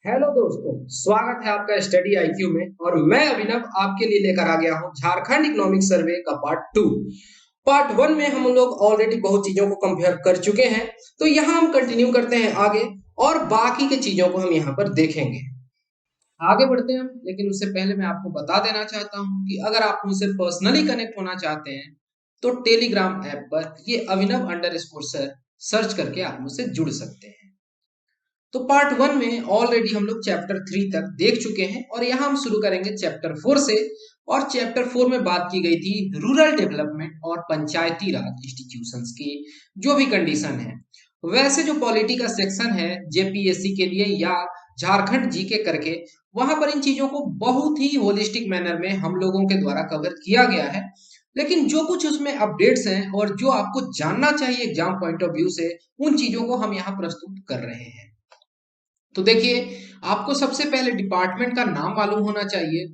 Hello दोस्तों, स्वागत है आपका स्टडी आईक्यू में। और मैं अभिनव आपके लिए लेकर आ गया हूं झारखंड इकोनॉमिक सर्वे का पार्ट 2। पार्ट 1 में हम लोग ऑलरेडी बहुत चीजों को कंपेयर कर चुके हैं, तो यहाँ हम कंटिन्यू करते हैं आगे और बाकी के चीजों को हम यहाँ पर देखेंगे। आगे बढ़ते हैं हम, लेकिन उससे पहले मैं आपको बता देना चाहता हूँ कि अगर आप मुझसे पर्सनली कनेक्ट होना चाहते हैं तो टेलीग्राम ऐप पर ये अभिनव अंडर स्कोर सर सर्च करके आप मुझसे जुड़ सकते हैं। तो पार्ट 1 में ऑलरेडी हम लोग चैप्टर 3 तक देख चुके हैं और यहाँ हम शुरू करेंगे चैप्टर 4 से। और चैप्टर 4 में बात की गई थी रूरल डेवलपमेंट और पंचायती राज इंस्टीट्यूशंस की जो भी कंडीशन है। वैसे जो पॉलिटी का सेक्शन है जेपीएससी के लिए या झारखंड जीके करके, वहां पर इन चीजों को बहुत ही होलिस्टिक मैनर में हम लोगों के द्वारा कवर किया गया है। लेकिन जो कुछ उसमें अपडेट्स हैं और जो आपको जानना चाहिए एग्जाम पॉइंट ऑफ व्यू से, उन चीजों को हम यहाँ प्रस्तुत कर रहे हैं। तो देखिए, आपको सबसे पहले डिपार्टमेंट का नाम मालूम होना चाहिए।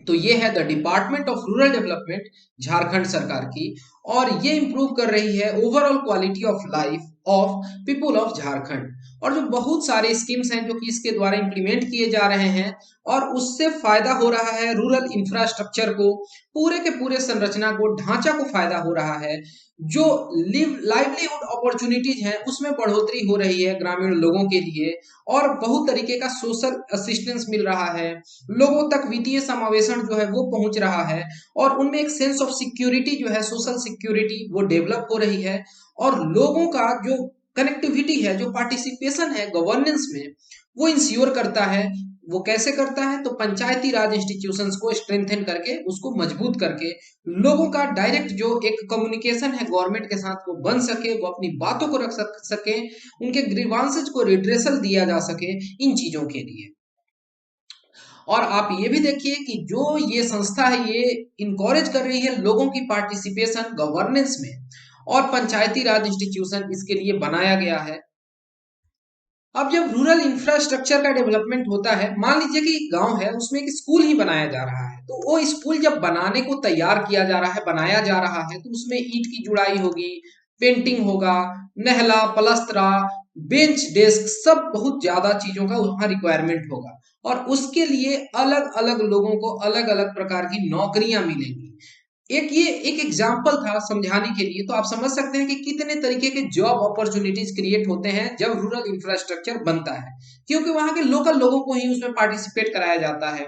तो ये है the department of rural development, Jharkhand सरकार की। और ये इंप्रूव कर रही है overall quality of life of people of Jharkhand. और जो बहुत सारे स्कीम्स हैं जो कि इसके द्वारा इंप्लीमेंट किए जा रहे हैं और उससे फायदा हो रहा है रूरल इंफ्रास्ट्रक्चर को, पूरे के पूरे संरचना को, ढांचा को फायदा हो रहा है। जो लाइवलीहुड अपॉर्चुनिटीज हैं उसमें बढ़ोतरी हो रही है ग्रामीण लोगों के लिए, और बहुत तरीके का सोशल असिस्टेंस मिल रहा है, लोगों तक वित्तीय समावेशन जो है वो पहुंच रहा है, और उनमें एक सेंस ऑफ सिक्योरिटी जो है, सोशल सिक्योरिटी, वो डेवलप हो रही है। और लोगों का जो कनेक्टिविटी है, जो पार्टिसिपेशन है गवर्नेंस में, वो इंश्योर करता है। वो कैसे करता है? तो पंचायती राज इंस्टीट्यूशंस को स्ट्रेंथन करके, उसको मजबूत करके, लोगों का डायरेक्ट जो एक कम्युनिकेशन है गवर्नमेंट के साथ वो बन सके, वो अपनी बातों को रख सके, उनके ग्रीवांसेस को रिड्रेसल दिया जा सके, इन चीजों के लिए। और आप ये भी देखिए कि जो ये संस्था है ये इनकरेज कर रही है लोगों की पार्टिसिपेशन गवर्नेंस में, और पंचायती राज इंस्टीट्यूशन इसके लिए बनाया गया है। अब जब रूरल इंफ्रास्ट्रक्चर का डेवलपमेंट होता है, मान लीजिए कि गांव है उसमें एक स्कूल ही बनाया जा रहा है, तो वो स्कूल जब बनाने को तैयार किया जा रहा है, बनाया जा रहा है, तो उसमें ईंट की जुड़ाई होगी, पेंटिंग होगा, नहला पलस्तरा, बेंच डेस्क, सब बहुत ज्यादा चीजों का वहां रिक्वायरमेंट होगा। और उसके लिए अलग अलग लोगों को अलग अलग प्रकार की नौकरियां मिलेंगी। ये एक एग्जाम्पल था समझाने के लिए, तो आप समझ सकते हैं कि कितने तरीके के जॉब अपॉर्चुनिटीज क्रिएट होते हैं जब रूरल इंफ्रास्ट्रक्चर बनता है, क्योंकि वहां के लोकल लोगों को ही उसमें पार्टिसिपेट कराया जाता है।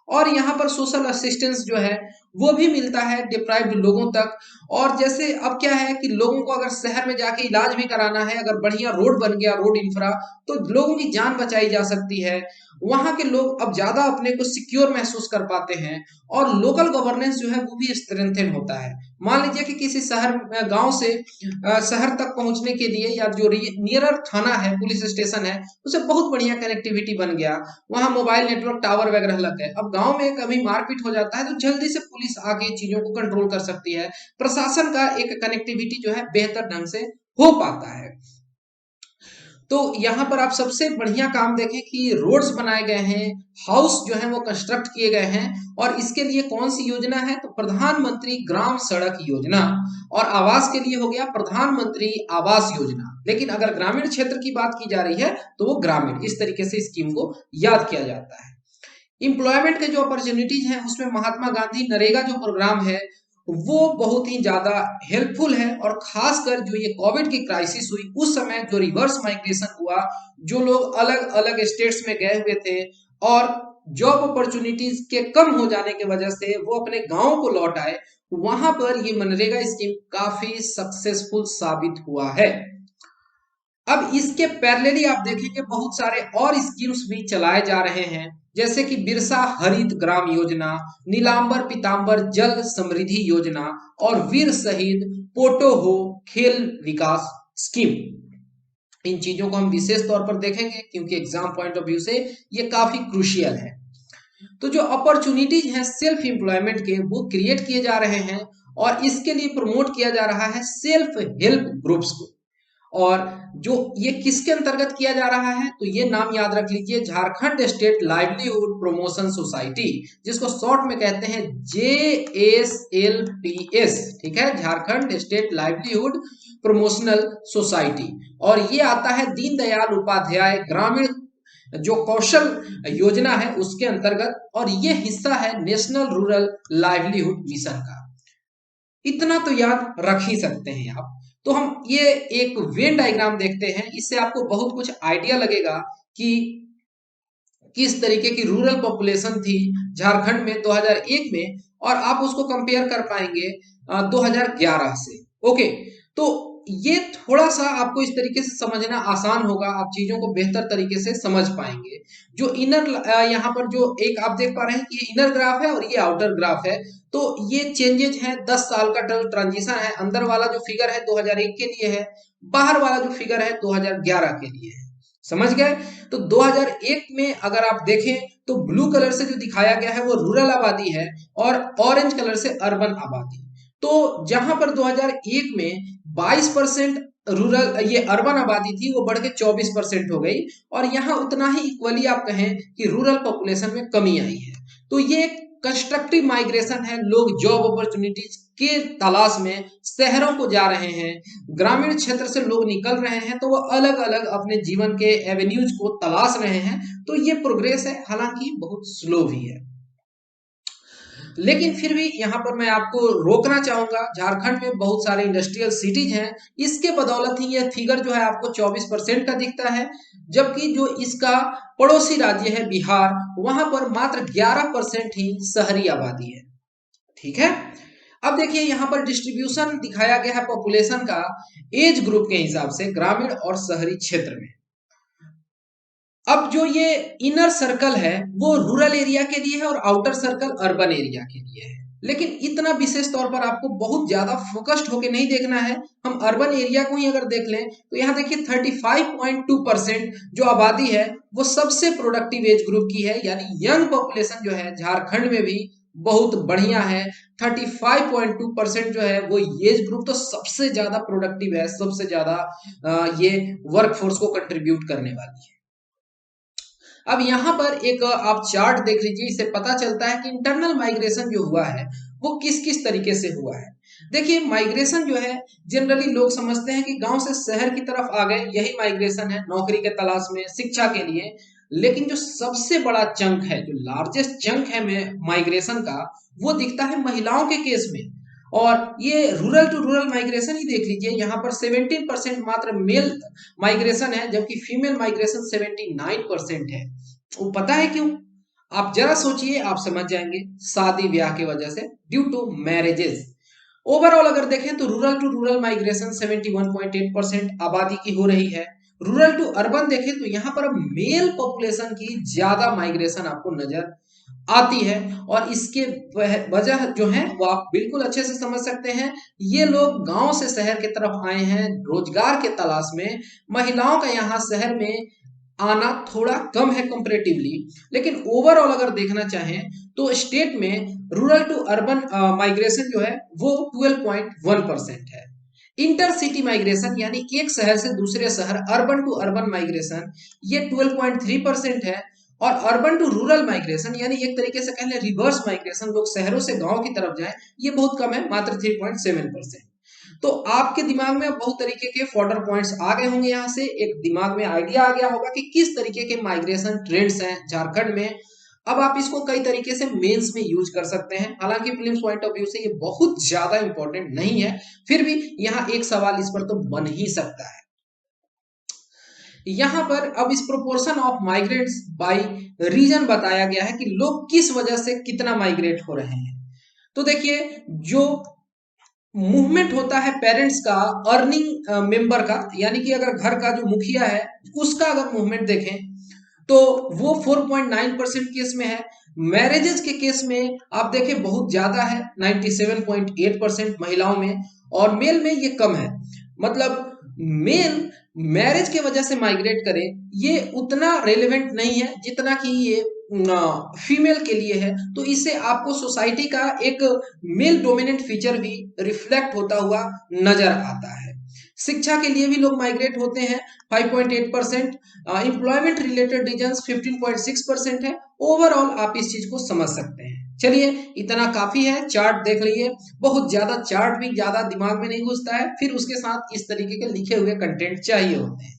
और यहाँ पर सोशल असिस्टेंस जो है वो भी मिलता है डिप्राइव्ड लोगों तक। और जैसे अब क्या है कि लोगों को अगर शहर में जाके इलाज भी कराना है, अगर बढ़िया रोड बन गया, रोड इंफ्रा, तो लोगों की जान बचाई जा सकती है। वहां के लोग अब ज्यादा अपने को सिक्योर महसूस कर पाते हैं, और लोकल गवर्नेंस जो है वो भी स्ट्रेंथन होता है। मान लीजिए कि किसी शहर गांव से शहर तक पहुंचने के लिए, या जो नियरर थाना है, पुलिस स्टेशन है, उसे बहुत बढ़िया कनेक्टिविटी बन गया, वहां मोबाइल नेटवर्क टावर वगैरह लग गए। अब गांव में कभी मारपीट हो जाता है तो जल्दी से पुलिस आके चीजों को कंट्रोल कर सकती है, प्रशासन का एक कनेक्टिविटी जो है बेहतर ढंग से हो पाता है। तो यहाँ पर आप सबसे बढ़िया काम देखें कि रोड्स बनाए गए हैं, हाउस जो है वो कंस्ट्रक्ट किए गए हैं। और इसके लिए कौन सी योजना है? तो प्रधानमंत्री ग्राम सड़क योजना। और आवास के लिए हो गया प्रधानमंत्री आवास योजना। लेकिन अगर ग्रामीण क्षेत्र की बात की जा रही है तो वो ग्रामीण, इस तरीके से स्कीम को याद किया जाता है। इंप्लॉयमेंट के जो अपॉर्चुनिटीज हैं उसमें महात्मा गांधी नरेगा जो प्रोग्राम है वो बहुत ही ज्यादा हेल्पफुल है। और खासकर जो ये कोविड की क्राइसिस हुई उस समय जो रिवर्स माइग्रेशन हुआ, जो लोग अलग अलग स्टेट्स में गए हुए थे और जॉब अपॉर्चुनिटीज के कम हो जाने की वजह से वो अपने गांव को लौट आए, वहां पर ये मनरेगा स्कीम काफी सक्सेसफुल साबित हुआ है। अब इसके पैरेलली आप देखेंगे बहुत सारे और स्कीम्स भी चलाए जा रहे हैं, जैसे कि बिरसा हरित ग्राम योजना, नीलांबर पीतांबर जल समृद्धि योजना, और वीर शहीद पोटोहो खेल विकास स्कीम। इन चीजों को हम विशेष तौर पर देखेंगे क्योंकि एग्जाम पॉइंट ऑफ व्यू से ये काफी क्रूशियल है। तो जो अपॉर्चुनिटीज हैं सेल्फ एम्प्लॉयमेंट के, वो क्रिएट किए जा रहे हैं, और इसके लिए प्रमोट किया जा रहा है सेल्फ हेल्प ग्रुप्स को। और जो ये किसके अंतर्गत किया जा रहा है? तो ये नाम याद रख लीजिए, Jharkhand state livelihood promotion society, जिसको शॉर्ट में कहते हैं JSLPS। ठीक है, Jharkhand state livelihood promotional society. और ये आता है दीनदयाल उपाध्याय ग्रामीण जो कौशल योजना है उसके अंतर्गत, और ये हिस्सा है नेशनल रूरल लाइवलीहुड मिशन का। इतना तो याद रख ही सकते हैं आप। तो हम ये एक वेन डायग्राम देखते हैं, इससे आपको बहुत कुछ आइडिया लगेगा कि किस तरीके की रूरल पॉपुलेशन थी झारखंड में 2001 में, और आप उसको कंपेयर कर पाएंगे 2011 से। ओके, तो ये थोड़ा सा आपको इस तरीके से समझना आसान होगा, आप चीजों को बेहतर तरीके से समझ पाएंगे। जो इनर यहाँ पर जो एक आप देख पा रहे हैं कि ये इनर ग्राफ है और ये आउटर ग्राफ है, तो ये चेंजेज है 10 साल का ट्रांजिशन है। अंदर वाला जो फिगर है 2001 के लिए है, बाहर वाला जो फिगर है 2011 के लिए है। समझ गए? तो 2001 में अगर आप देखें तो ब्लू कलर से जो दिखाया गया है वो रूरल आबादी है, और ऑरेंज कलर से अर्बन आबादी। तो जहां पर 2001 में 22% रूरल ये अर्बन आबादी थी, वो बढ़ के 24% हो गई, और यहाँ उतना ही इक्वली आप कहें कि रूरल पॉपुलेशन में कमी आई है। तो ये कंस्ट्रक्टिव माइग्रेशन है, लोग जॉब अपॉर्चुनिटीज के तलाश में शहरों को जा रहे हैं, ग्रामीण क्षेत्र से लोग निकल रहे हैं, तो वो अलग अलग अपने जीवन के एवेन्यूज को तलाश रहे हैं। तो ये प्रोग्रेस है, हालांकि बहुत स्लो भी है, लेकिन फिर भी यहाँ पर मैं आपको रोकना चाहूंगा। झारखंड में बहुत सारे इंडस्ट्रियल सिटीज हैं, इसके बदौलत ही यह फिगर जो है आपको 24% का दिखता है, जबकि जो इसका पड़ोसी राज्य है बिहार, वहां पर मात्र 11% ही शहरी आबादी है। ठीक है, अब देखिए यहाँ पर डिस्ट्रीब्यूशन दिखाया गया है पॉपुलेशन का एज ग्रुप के हिसाब से ग्रामीण और शहरी क्षेत्र में। अब जो ये इनर सर्कल है वो रूरल एरिया के लिए है और आउटर सर्कल अर्बन एरिया के लिए है, लेकिन इतना विशेष तौर पर आपको बहुत ज्यादा फोकस्ड होके नहीं देखना है। हम अर्बन एरिया को ही अगर देख लें तो यहाँ देखिए 35.2% जो आबादी है वो सबसे प्रोडक्टिव एज ग्रुप की है, यानी यंग पॉपुलेशन जो है झारखंड में भी बहुत बढ़िया है। 35.2% जो है वो एज ग्रुप तो सबसे ज्यादा प्रोडक्टिव है, सबसे ज्यादा ये वर्कफोर्स को कंट्रीब्यूट करने वाली है। अब यहाँ पर एक आप चार्ट देख लीजिए, इससे पता चलता है कि इंटरनल माइग्रेशन जो हुआ है वो किस किस तरीके से हुआ है। देखिए माइग्रेशन जो है जनरली लोग समझते हैं कि गांव से शहर की तरफ आ गए, यही माइग्रेशन है, नौकरी के तलाश में, शिक्षा के लिए। लेकिन जो सबसे बड़ा चंक है, जो लार्जेस्ट चंक है माइग्रेशन का, वो दिखता है महिलाओं के केस में। और ये रूरल टू रूरल माइग्रेशन ही देख लीजिए, यहाँ पर 17% मात्र मेल माइग्रेशन है, जबकि फीमेल माइग्रेशन 79% है। वो पता है क्यों? आप जरा सोचिए, आप समझ जाएंगे। शादी ब्याह की वजह से, ड्यू टू मैरिजेस। ओवरऑल अगर देखें तो रूरल टू रूरल माइग्रेशन 71.8% आबादी की हो रही है। रूरल टू अर्बन देखें तो यहाँ पर मेल पॉपुलेशन की ज्यादा माइग्रेशन आपको नजर आती है, और इसके वजह जो है वो आप बिल्कुल अच्छे से समझ सकते हैं। ये लोग गांव से शहर की तरफ आए हैं रोजगार के तलाश में। महिलाओं का यहाँ शहर में आना थोड़ा कम है कंपैरेटिवली, लेकिन ओवरऑल अगर देखना चाहें तो स्टेट में रूरल टू अर्बन माइग्रेशन जो है वो 12.1% है। इंटरसिटी माइग्रेशन यानी एक शहर से दूसरे शहर, अर्बन टू अर्बन माइग्रेशन, ये 12.3% है। और अर्बन टू रूरल माइग्रेशन यानी एक तरीके से कह लें रिवर्स माइग्रेशन, लोग शहरों से गांव की तरफ जाएं, ये बहुत कम है, मात्र 3.7%। तो आपके दिमाग में बहुत तरीके के फॉर्डर पॉइंट्स आ गए होंगे, यहाँ से एक दिमाग में आइडिया आ गया होगा कि किस तरीके के माइग्रेशन ट्रेंड्स हैं झारखंड में। अब आप इसको कई तरीके से मेंस में यूज कर सकते हैं, हालांकि प्रीलिम्स पॉइंट ऑफ व्यू से ये बहुत ज्यादा इंपॉर्टेंट नहीं है, फिर भी यहाँ एक सवाल इस पर तो बन ही सकता है। यहाँ पर अब इस proportion of migrants by reason बताया गया है कि लोग किस वजह से कितना माइग्रेट हो रहे हैं। तो देखिए जो मूवमेंट होता है पेरेंट्स का, अर्निंग मेंबर का, यानी कि अगर घर का जो मुखिया है उसका अगर मूवमेंट देखें तो वो 4.9% केस में है। मैरिजेस के केस में आप देखें बहुत ज्यादा है, 97.8% महिलाओं में, और मेल में ये कम है। मतलब मेल मैरिज के वजह से माइग्रेट करे ये उतना रेलेवेंट नहीं है जितना कि ये फीमेल के लिए है। तो इससे आपको सोसाइटी का एक मेल डोमिनेंट फीचर भी रिफ्लेक्ट होता हुआ नजर आता है। शिक्षा के लिए भी लोग माइग्रेट होते हैं 5.8%, एम्प्लॉयमेंट रिलेटेड रीजंस 15.6% है। ओवरऑल आप इस चीज को समझ सकते हैं। चलिए इतना काफी है, चार्ट देख लीजिए, बहुत ज्यादा चार्ट भी ज्यादा दिमाग में नहीं घुसता है, फिर उसके साथ इस तरीके के लिखे हुए कंटेंट चाहिए होते हैं।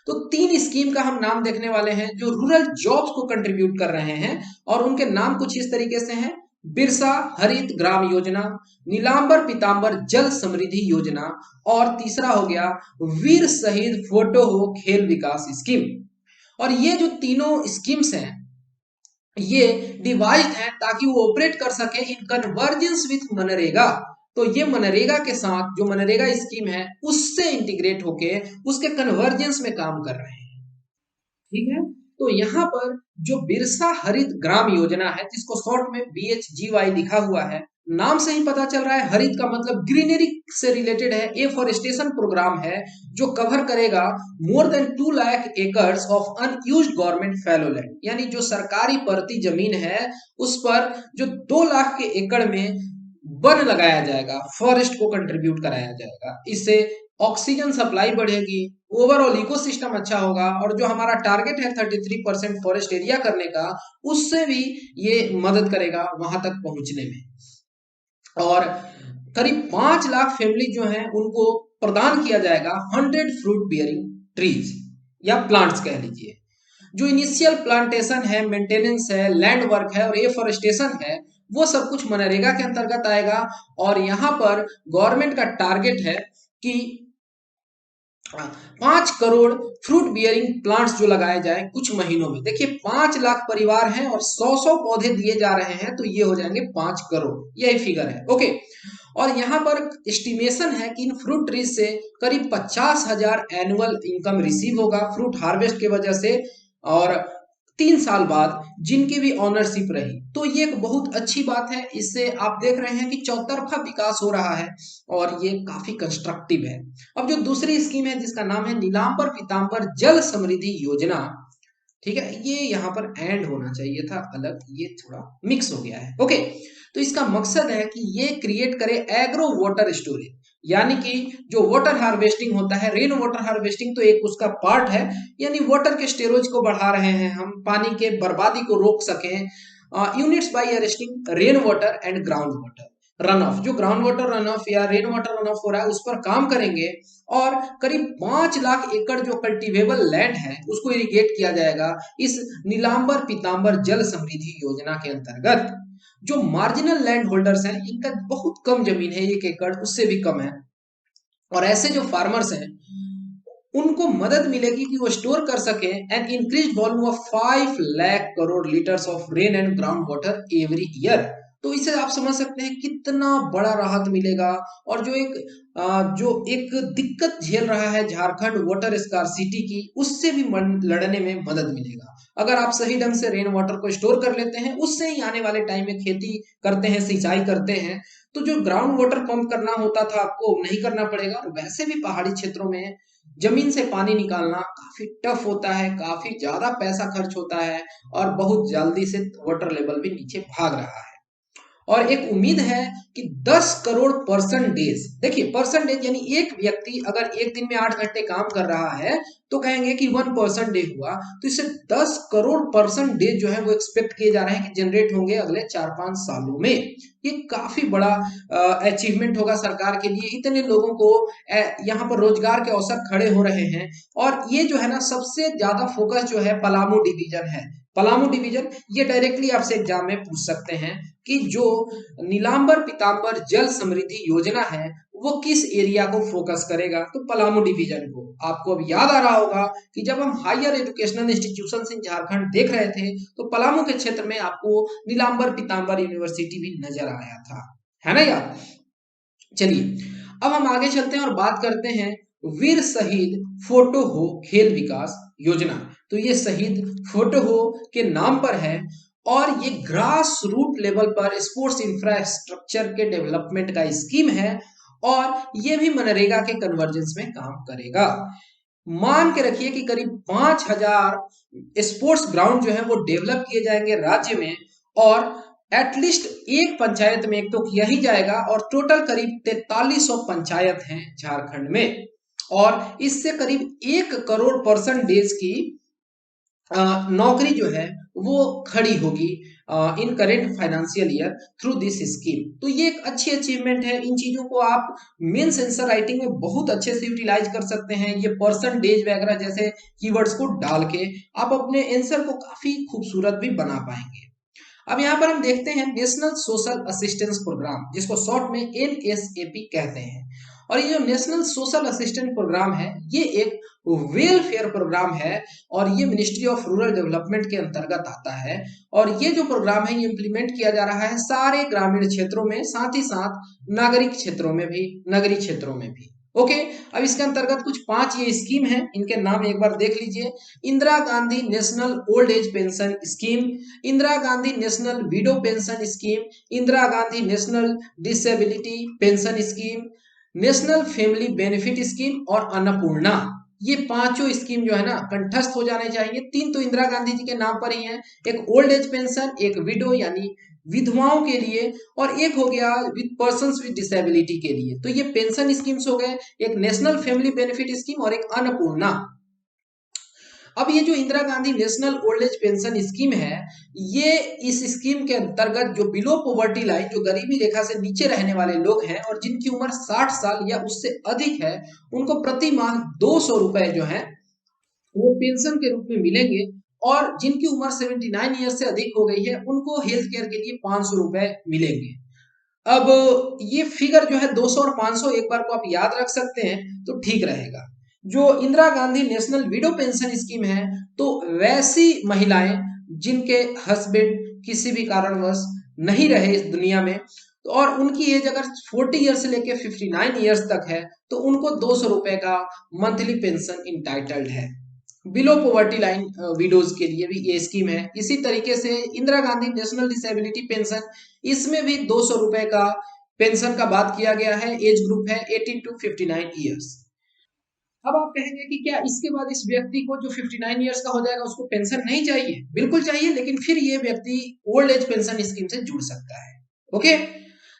तो 3 स्कीम का हम नाम देखने वाले हैं जो रूरल जॉब्स को कंट्रीब्यूट कर रहे हैं, और उनके नाम कुछ इस तरीके से हैं: बिरसा हरित ग्राम योजना, नीलांबर पीतांबर जल समृद्धि योजना, और तीसरा हो गया वीर शहीद फोटो हो खेल विकास स्कीम। और ये जो तीनों स्कीम्स हैं ये डिवाइस्ड है ताकि वो ऑपरेट कर सके इन कन्वर्जेंस विथ मनरेगा। तो ये मनरेगा के साथ, जो मनरेगा स्कीम है उससे इंटीग्रेट होके उसके कन्वर्जेंस में काम कर रहे हैं। ठीक है, तो यहाँ पर जो बिरसा हरित ग्राम योजना है, जिसको शॉर्ट में BHGY लिखा हुआ है, नाम से ही पता चल रहा है हरित का मतलब ग्रीनरी से रिलेटेड है। एफॉरेस्टेशन प्रोग्राम है जो कवर करेगा more than 2 lakh acres of unused government fallow land, यानी जो सरकारी परती जमीन है उस पर जो 2 लाख के एकड़ में वन लगाया जाएगा, फॉरेस्ट को कंट्रीब्यूट कराया जाएगा। इससे ऑक्सीजन सप्लाई बढ़ेगी, ओवरऑल इकोसिस्टम अच्छा होगा, और जो हमारा टारगेट है 33% फॉरेस्ट एरिया करने का, उससे भी ये मदद करेगा वहां तक पहुंचने में। और करीब 5 लाख फैमिली जो है उनको प्रदान किया जाएगा 100 फ्रूट बियरिंग ट्रीज या प्लांट्स कह लीजिए। जो इनिशियल प्लांटेशन है, मेंटेनेंस है, लैंड वर्क है और एफॉरेस्टेशन है, वो सब कुछ मनरेगा के अंतर्गत आएगा। और यहाँ पर गवर्नमेंट का टारगेट है कि 5 करोड़ फ्रूट बियरिंग प्लांट्स जो लगाए जाए कुछ महीनों में। देखिए 5 लाख परिवार हैं और 100 पौधे दिए जा रहे हैं, तो ये हो जाएंगे 5 करोड़, यही फिगर है। ओके, और यहाँ पर एस्टिमेशन है कि इन फ्रूट ट्रीज से करीब 50,000 एनुअल इनकम रिसीव होगा फ्रूट हार्वेस्ट के वजह से, और 3 साल बाद जिनकी भी ऑनरशिप रही। तो ये एक बहुत अच्छी बात है। इससे आप देख रहे हैं कि चौतरफा विकास हो रहा है और ये काफी कंस्ट्रक्टिव है। अब जो दूसरी स्कीम है जिसका नाम है नीलांबर पीतांबर जल समृद्धि योजना, ठीक है, ये यहाँ पर एंड होना चाहिए था अलग, ये थोड़ा मिक्स हो गया है। ओके, तो इसका मकसद है कि ये क्रिएट करे एग्रो वाटर स्टोरेज, यानी कि जो वाटर हार्वेस्टिंग होता है, रेन वाटर हार्वेस्टिंग तो एक उसका पार्ट है, यानी वाटर के स्टोरेज को बढ़ा रहे हैं हम, पानी के बर्बादी को रोक सकें। Units by arresting rain water and ground water run off, जो ग्राउंड वाटर रन ऑफ या रेन वाटर रन ऑफ हो रहा है उस पर काम करेंगे। और करीब 5 लाख एकड़ जो कल्टीवेबल लैंड है उसको इरिगेट किया जाएगा इस नीलांबर पीतांबर जल समृद्धि योजना के अंतर्गत। जो मार्जिनल लैंड होल्डर्स हैं इनका बहुत कम जमीन है, 1 एकड़ उससे भी कम है, और ऐसे जो फार्मर्स हैं उनको मदद मिलेगी कि वो स्टोर कर सके an increase volume of 5 lakh crore litres of rain and ground water every year. तो इसे आप समझ सकते हैं कितना बड़ा राहत मिलेगा। और जो एक दिक्कत झेल रहा है झारखंड वाटर स्कार्सिटी की, उससे भी लड़ने में मदद मिलेगा। अगर आप सही ढंग से रेन वाटर को स्टोर कर लेते हैं, उससे ही आने वाले टाइम में खेती करते हैं, सिंचाई करते हैं, तो जो ग्राउंड वाटर पंप करना होता था आपको नहीं करना पड़ेगा। और वैसे भी पहाड़ी क्षेत्रों में जमीन से पानी निकालना काफी टफ होता है, काफी ज्यादा पैसा खर्च होता है, और बहुत जल्दी से वाटर लेवल भी नीचे भाग रहा है। और एक उम्मीद है कि 10 करोड़ परसेंटेज, देखिए परसेंटेज यानी एक व्यक्ति अगर एक दिन में 8 घंटे काम कर रहा है तो कहेंगे कि 1% डे हुआ, तो इससे 10 करोड़ परसेंटेज जो है वो एक्सपेक्ट किए जा रहे हैं कि जनरेट होंगे अगले 4-5 सालों में। ये काफी बड़ा अचीवमेंट होगा सरकार के लिए। इतने लोगों को यहाँ पर रोजगार के अवसर खड़े हो रहे हैं। और ये जो है ना, सबसे ज्यादा फोकस जो है पलामू डिवीजन है। पलामू डिवीजन ये डायरेक्टली आपसे एग्जाम में पूछ सकते हैं कि जो नीलांबर पीतांबर जल समृद्धि योजना है वो किस एरिया को फोकस करेगा, तो पलामू डिवीजन को। आपको अब याद आ रहा होगा कि जब हम higher educational institutions in Jharkhand देख रहे थे तो पलामू के क्षेत्र में आपको नीलांबर पीतांबर यूनिवर्सिटी भी नजर आया था, है ना यार। चलिए अब हम आगे चलते हैं और बात करते हैं वीर शहीद फोटो हो खेल विकास योजना। तो ये शहीद फोटो हो के नाम पर है, और ये ग्रास रूट लेवल पर स्पोर्ट्स इंफ्रास्ट्रक्चर के डेवलपमेंट का स्कीम है, और ये भी मनरेगा के कन्वर्जेंस में काम करेगा। मान के रखिए कि करीब 5,000 स्पोर्ट्स ग्राउंड जो है वो डेवलप किए जाएंगे राज्य में, और एटलीस्ट एक पंचायत में एक तो किया ही जाएगा, और टोटल करीब 4300 पंचायत हैं झारखंड में, और इससे करीब 1 करोड़ परसेंटेज की नौकरी जो है वो खड़ी होगी in current financial year through this scheme. तो ये एक अच्छी अचीवमेंट है। इन चीजों को आप मेंस आंसर राइटिंग में बहुत अच्छे से यूटिलाइज कर सकते हैं। ये परसेंटेज वगैरह जैसे कीवर्ड्स को डाल के आप अपने आंसर को काफी खूबसूरत भी बना पाएंगे। अब यहाँ पर हम देखते हैं नेशनल सोशल असिस्टेंस प्रोग्राम, जिसको शॉर्ट में NSAP कहते हैं। और ये जो नेशनल सोशल असिस्टेंस प्रोग्राम है, ये एक वेलफेयर प्रोग्राम है और ये मिनिस्ट्री ऑफ रूरल डेवलपमेंट के अंतर्गत आता है। और ये जो प्रोग्राम है ये इम्प्लीमेंट किया जा रहा है सारे ग्रामीण क्षेत्रों में, साथ ही साथ नागरिक क्षेत्रों में भी, नगरीय क्षेत्रों में भी। ओके, अब इसके अंतर्गत कुछ 5 ये स्कीम है, इनके नाम एक बार देख लीजिए। Indira Gandhi national old age pension scheme, Indira Gandhi national window pension scheme, Indira Gandhi national disability pension scheme, national family benefit scheme और अन्नपूर्णा। ये पांचों स्कीम जो है ना कंठस्थ हो जाने चाहिए। 3 तो इंदिरा गांधी जी के नाम पर ही है, एक ओल्ड एज पेंशन, एक विडो यानी विधवाओं के लिए, और एक हो गया विद पर्संस विद डिसेबिलिटी के लिए। तो ये पेंशन स्कीम्स हो गए, एक नेशनल फैमिली बेनिफिट स्कीम और एक अन्नपूर्णा। अब ये जो Indira Gandhi national old age pension scheme है, ये इस स्कीम के अंतर्गत जो बिलो पॉवर्टी लाइन, जो गरीबी रेखा से नीचे रहने वाले लोग हैं और जिनकी उम्र 60 साल या उससे अधिक है, उनको प्रति माह 200 रुपए जो है वो पेंशन के रूप में मिलेंगे। और जिनकी उम्र 79 ईयर से अधिक हो गई है, उनको हेल्थ केयर के लिए 500 रुपए मिलेंगे। अब ये फिगर जो है 200 और 500 एक बार को आप याद रख सकते हैं तो ठीक रहेगा। जो Indira Gandhi national window pension scheme है, तो वैसी महिलाएं जिनके हस्बैंड किसी भी कारणवश नहीं रहे इस दुनिया में, तो और उनकी एज अगर 40 ईयर से लेके 59 ईयर्स तक है, तो उनको 200 रुपए का मंथली पेंशन इंटाइटल्ड है। बिलो पॉवर्टी लाइन विडोज के लिए भी ये स्कीम है। इसी तरीके से Indira Gandhi national disability pension, इसमें भी 200 रुपए का पेंशन का बात किया गया है। एज ग्रुप है 18 टू 59 ईयर्स। अब आप कहेंगे कि क्या इसके बाद इस व्यक्ति को जो 59 ईयर्स का हो जाएगा उसको पेंशन नहीं चाहिए? बिल्कुल चाहिए, लेकिन फिर ये व्यक्ति ओल्ड एज पेंशन स्कीम से जुड़ सकता है। ओके,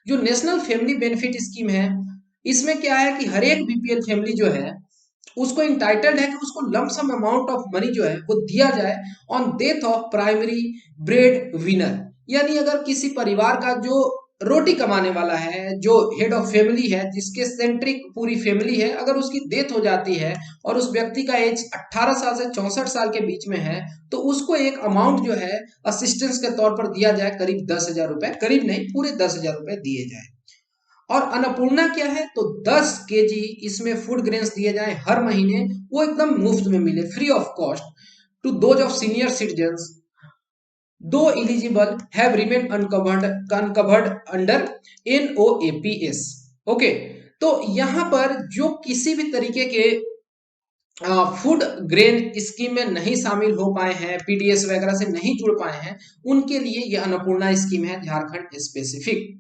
जो नेशनल फैमिली बेनिफिट स्कीम है, इसमें क्या है कि हर एक बीपीएल फैमिली जो है उसको इंटाइटल्ड है कि उसको lump sum amount of money जो है वो दिया जाए on death of primary bread winner. यानी अगर किसी परिवार का जो रोटी कमाने वाला है, जो हेड ऑफ फैमिली है, जिसके सेंट्रिक पूरी फैमिली है, अगर उसकी डेथ हो जाती है और उस व्यक्ति का एज 18 साल से 64 साल के बीच में है, तो उसको एक अमाउंट जो है असिस्टेंस के तौर पर दिया जाए, करीब 10,000 रुपए, करीब नहीं पूरे 10,000 रुपए दिए जाए। और अन्नपूर्णा क्या है, तो 10 केजी इसमें फूड ग्रेन्स दिए जाए हर महीने, वो एकदम मुफ्त में मिले, free of cost to those of senior citizens do eligible have remain uncovered under NOAPS। Okay, तो यहां पर जो किसी भी तरीके के फूड ग्रेन स्कीम में नहीं शामिल हो पाए हैं, PDS वगैरह से नहीं जुड़ पाए हैं, उनके लिए यह अन्नपूर्णा स्कीम है झारखंड स्पेसिफिक।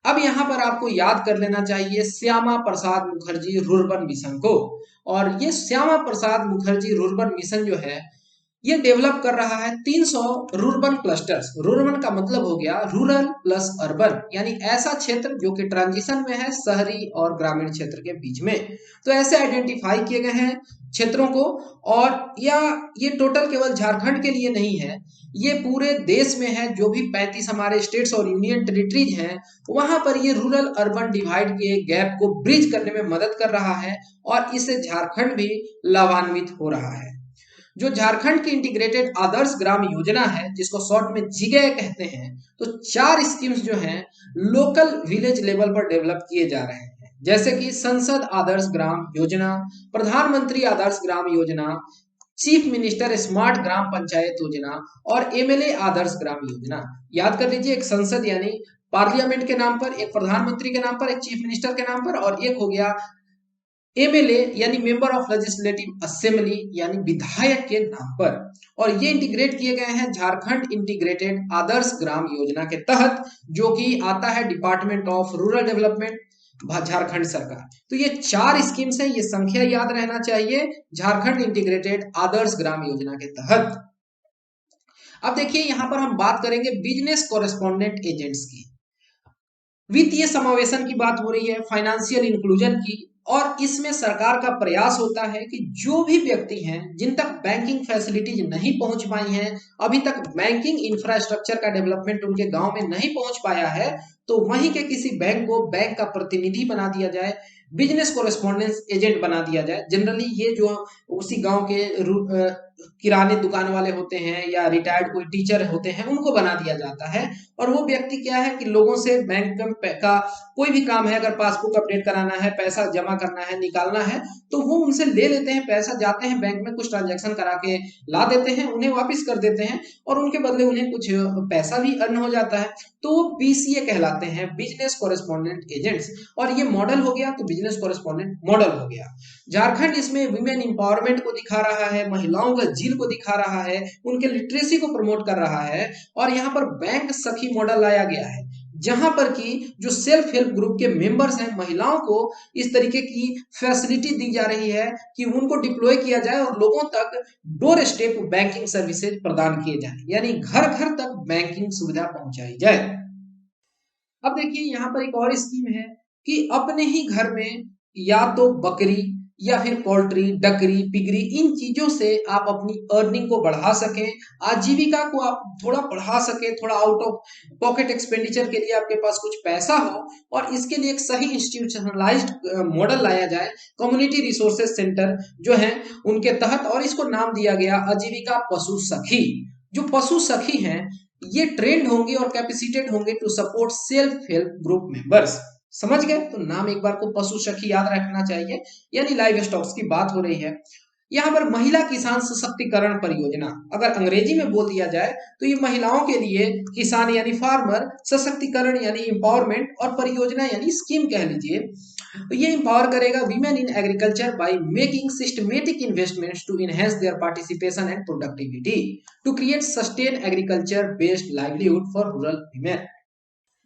अब यहाँ पर आपको याद कर लेना चाहिए श्यामा प्रसाद मुखर्जी रुर्बन मिशन को। और ये श्यामा प्रसाद मुखर्जी रुर्बन मिशन जो है, ये डेवलप कर रहा है 300 रूरबन क्लस्टर्स। रूरबन का मतलब हो गया रूरल प्लस अर्बन, यानी ऐसा क्षेत्र जो कि ट्रांजिशन में है शहरी और ग्रामीण क्षेत्र के बीच में। तो ऐसे आइडेंटिफाई किए गए हैं क्षेत्रों को। और या ये टोटल केवल झारखंड के लिए नहीं है, ये पूरे देश में है। जो भी 35 हमारे स्टेट्स और यूनियन टेरिटरीज हैं, वहां पर ये रूरल अर्बन डिवाइड के गैप को ब्रिज करने में मदद कर रहा है और इससे झारखंड भी लाभान्वित हो रहा है। जो झारखंड की इंटीग्रेटेड आदर्श ग्राम योजना है, जिसको शॉर्ट में जिगै कहते हैं, तो 4 स्कीम्स जो हैं लोकल विलेज लेवल पर डेवलप किए जा रहे हैं, जैसे कि संसद आदर्श ग्राम योजना, प्रधानमंत्री Adarsh Gram Yojana, chief minister smart ग्राम पंचायत योजना और MLA आदर्श ग्राम योजना। याद कर लीजिए, एक संसद यानी पार्लियामेंट के नाम पर, एक प्रधानमंत्री के नाम पर, एक चीफ मिनिस्टर के नाम पर, और एक हो गया MLA यानी मेंबर ऑफ लेजिस्लेटिव असेंबली यानी विधायक के नाम पर। और ये इंटीग्रेट किए गए हैं झारखंड इंटीग्रेटेड आदर्श ग्राम योजना के तहत, जो कि आता है department of rural development, Jharkhand सरकार। तो ये 4 स्कीम्स हैं, ये संख्या याद रहना चाहिए, झारखंड इंटीग्रेटेड आदर्श ग्राम योजना के तहत। अब देखिए, यहां पर हम बात करेंगे बिजनेस कॉरेस्पॉन्डेंट एजेंट्स की। वित्तीय समावेशन की बात हो रही है, फाइनेंशियल इंक्लूजन की, और इसमें सरकार का प्रयास होता है कि जो भी व्यक्ति हैं जिन तक बैंकिंग फैसिलिटीज नहीं पहुंच पाई हैं, अभी तक बैंकिंग इंफ्रास्ट्रक्चर का डेवलपमेंट उनके गांव में नहीं पहुंच पाया है, तो वहीं के किसी बैंक को बैंक का प्रतिनिधि बना दिया जाए, बिजनेस कोरेस्पोंडेंस एजेंट बना दिया जाए। जनरली ये जो उसी गांव के किराने दुकान वाले होते हैं या रिटायर्ड कोई टीचर होते हैं, उनको बना दिया जाता है। और वो व्यक्ति क्या है कि लोगों से बैंक का कोई भी काम है, अगर पासबुक अपडेट कराना है, पैसा जमा करना है, निकालना है, तो वो उनसे ले लेते हैं पैसा, जाते हैं बैंक में, कुछ ट्रांजैक्शन करा के ला देते हैं, उन्हें वापस कर देते हैं, और उनके बदले उन्हें कुछ पैसा भी अर्न हो जाता है। तो वो बीसीए कहलाते हैं, बिजनेस कोरेस्पोंडेंट एजेंट्स। और ये मॉडल हो गया, तो बिजनेस कोरेस्पोंडेंट मॉडल हो गया। झारखंड इसमें विमेन इंपावरमेंट को दिखा रहा है, महिलाओं का जील को दिखा रहा है, उनके लिटरेसी को प्रमोट कर रहा है। और यहाँ पर बैंक सखी मॉडल लाया गया है, जहां पर कि जो सेल्फ हेल्प ग्रुप के मेंबर्स हैं, महिलाओं को इस तरीके की फैसिलिटी दी जा रही है कि उनको डिप्लॉय किया जाए और लोगों तक डोर स्टेप बैंकिंग सर्विसेज प्रदान किए जाए, यानी घर घर तक बैंकिंग सुविधा पहुंचाई जाए। अब देखिए यहाँ पर एक और स्कीम है कि अपने ही घर में या तो बकरी या फिर पोल्ट्री, डकरी, पिगरी, इन चीजों से आप अपनी अर्निंग को बढ़ा सकें, आजीविका को आप थोड़ा बढ़ा सकें, थोड़ा आउट ऑफ पॉकेट एक्सपेंडिचर के लिए आपके पास कुछ पैसा हो, और इसके लिए एक सही इंस्टीट्यूशनलाइज्ड मॉडल लाया जाए, कम्युनिटी रिसोर्सेज सेंटर जो है उनके तहत। और इसको नाम दिया गया आजीविका पशु सखी। जो पशु सखी हैं, ये ट्रेंड होंगे और कैपेसिटेड होंगे to support self help group members. समझ गए? तो नाम एक बार को पशु सखी याद रखना चाहिए, यानी लाइव स्टॉक्स की बात हो रही है। यहाँ पर महिला किसान सशक्तिकरण परियोजना, अगर अंग्रेजी में बोल दिया जाए तो ये महिलाओं के लिए किसान यानी फार्मर, सशक्तिकरण यानी इंपावरमेंट, और परियोजना यानी स्कीम कह लीजिए। ये इंपावर करेगा women in agriculture by making systematic investments to enhance their participation and productivity to create sustain agriculture based livelihood for rural women.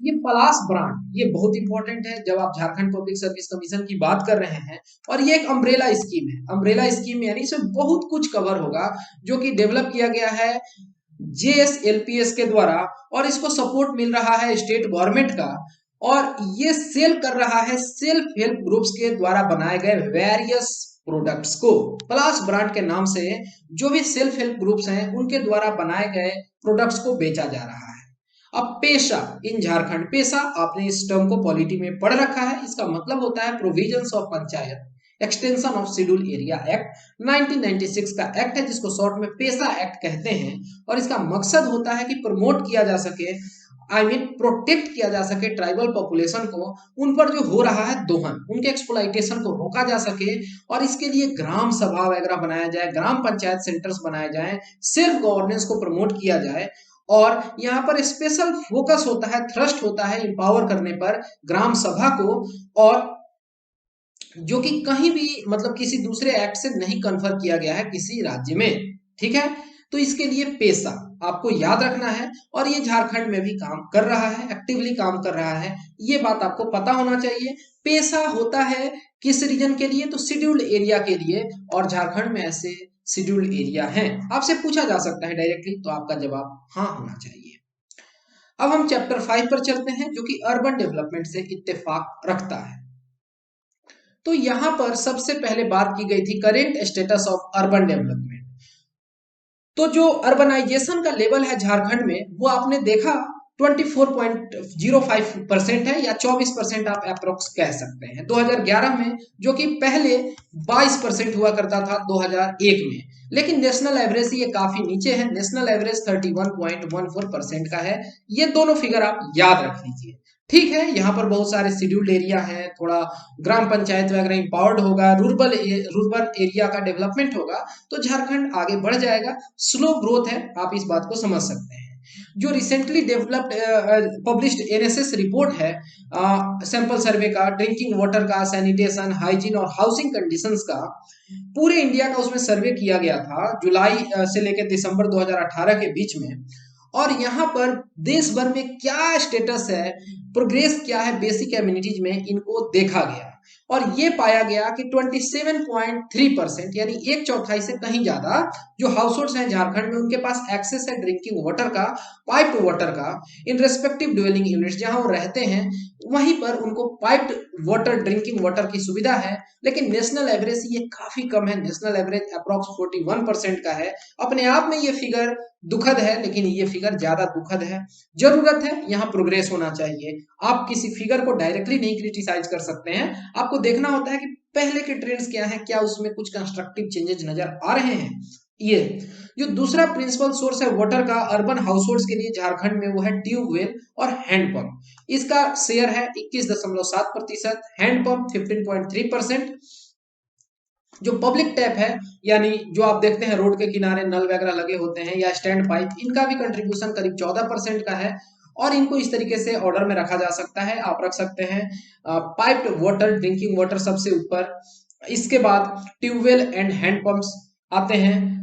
ये पलाश ब्रांड, ये बहुत इंपॉर्टेंट है जब आप झारखंड पब्लिक सर्विस कमीशन की बात कर रहे हैं। और ये एक अम्ब्रेला स्कीम है। अम्ब्रेला स्कीम यानी इसमें बहुत कुछ कवर होगा, जो कि डेवलप किया गया है जेएसएलपीएस के द्वारा, और इसको सपोर्ट मिल रहा है स्टेट गवर्नमेंट का, और ये सेल कर रहा है सेल्फ हेल्प ग्रुप्स के द्वारा बनाए गए वेरियस प्रोडक्ट्स को। प्लस ब्रांड के नाम से जो भी सेल्फ हेल्प ग्रुप्स हैं उनके द्वारा बनाए गए प्रोडक्ट्स को बेचा जा रहा है। अब पेशा इन झारखंड, पेशा आपने इस टर्म को पॉलिटी में पढ़ रखा है। इसका मतलब होता है provisions of panchayat extension of schedule area act 1996 का एक्ट है, जिसको शॉर्ट में पेशा एक्ट कहते हैं। और इसका मकसद होता है कि प्रमोट किया जा सके, प्रोटेक्ट किया जा सके ट्राइबल पॉपुलेशन को, उन पर जो हो रहा है दोहन, उनके एक्सप्लॉइटेशन को रोका जा सके। और इसके लिए ग्राम सभा वगैरह बनाया जाए, ग्राम पंचायत सेंटर्स बनाए जाए, सेल्फ गवर्नेंस को प्रमोट किया जाए। और यहाँ पर स्पेशल फोकस होता है, थ्रस्ट होता है इंपावर करने पर ग्राम सभा को, और जो कि कहीं भी मतलब किसी दूसरे एक्ट से नहीं कन्फर किया गया है किसी राज्य में। ठीक है, तो इसके लिए पेशा आपको याद रखना है, और ये झारखंड में भी काम कर रहा है, एक्टिवली काम कर रहा है, ये बात आपको पता होना चाहिए। पेशा होता है किस रीजन के लिए? तो शेड्यूल्ड एरिया के लिए, और झारखंड में ऐसे शेड्यूल्ड एरिया हैं। आपसे पूछा जा सकता है डायरेक्टली, तो आपका जवाब हाँ होना चाहिए। अब हम चैप्टर 5 पर चलते हैं, जो कि अर्बन डेवलपमेंट से इत्तेफाक रखता है। तो यहां पर सबसे पहले बात की गई थी current status of urban development. तो जो अर्बनाइजेशन का लेवल है झारखंड में, वो आपने देखा 24.05% है, या 24% आप अप्रोक्स कह सकते हैं 2011 में, जो कि पहले 22% हुआ करता था 2001 में। लेकिन नेशनल एवरेज ये काफी नीचे है, नेशनल एवरेज 31.14% का है। ये दोनों फिगर आप याद रख लीजिए। ठीक है, यहाँ पर बहुत सारे शेड्यूल्ड एरिया हैं, थोड़ा ग्राम पंचायत वगैरह इंपावर्ड होगा, रूरल एरिया का डेवलपमेंट होगा, तो झारखंड आगे बढ़ जाएगा। स्लो ग्रोथ है, आप इस बात को समझ सकते हैं। जो recently developed published NSS report है, सैंपल सर्वे का, ड्रिंकिंग वाटर का, सैनिटेशन, हाइजीन और हाउसिंग कंडीशंस का, पूरे इंडिया का उसमें सर्वे किया गया था जुलाई से लेकर दिसंबर 2018 के बीच में। और यहाँ पर देश भर में क्या स्टेटस है, प्रोग्रेस क्या है बेसिक एमिनिटीज में, इनको देखा गया। और ये पाया गया कि 27.3% यानी एक चौथाई से कहीं ज्यादा जो हाउस होल्ड्स हैं झारखंड में, उनके पास एक्सेस है ड्रिंकिंग वाटर का, पाइप्ड वाटर का, इन रेस्पेक्टिव ड्वेलिंग यूनिट्स जहां वो रहते हैं वहीं पर उनको पाइप्ड वाटर, ड्रिंकिंग वाटर की सुविधा है। लेकिन नेशनल एवरेज ये काफी कम है, नेशनल एवरेज अप्रॉक्स 41% का है। अपने आप में ये फिगर दुखद है, लेकिन ये फिगर ज्यादा दुखद है। जरूरत है यहाँ प्रोग्रेस होना चाहिए। आप किसी फिगर को डायरेक्टली नहीं क्रिटिसाइज कर सकते हैं, आपको देखना होता है कि पहले के ट्रेंड्स क्या हैं, क्या उसमें कुछ कंस्ट्रक्टिव चेंजेस नजर आ रहे हैं। ये जो दूसरा प्रिंसिपल सोर्स है वाटर का अर्बन हाउसहोल्ड्स के लिए झारखंड में, वो है ट्यूबवेल और हैंडपंप। इसका शेयर है 21.7%, हैंडपंप 15.3%। जो पब्लिक टैप है, यानी जो आप देखते हैं रोड के किनारे नल वगैरह लगे होते हैं या स्टैंड पाइप, इनका भी कंट्रीब्यूशन करीब 14% का है। और इनको इस तरीके से ऑर्डर में रखा जा सकता है, आप रख सकते हैं पाइप्ड वाटर, ड्रिंकिंग वाटर सबसे ऊपर, इसके बाद ट्यूबवेल एंड हैंडपंप्स आते हैं,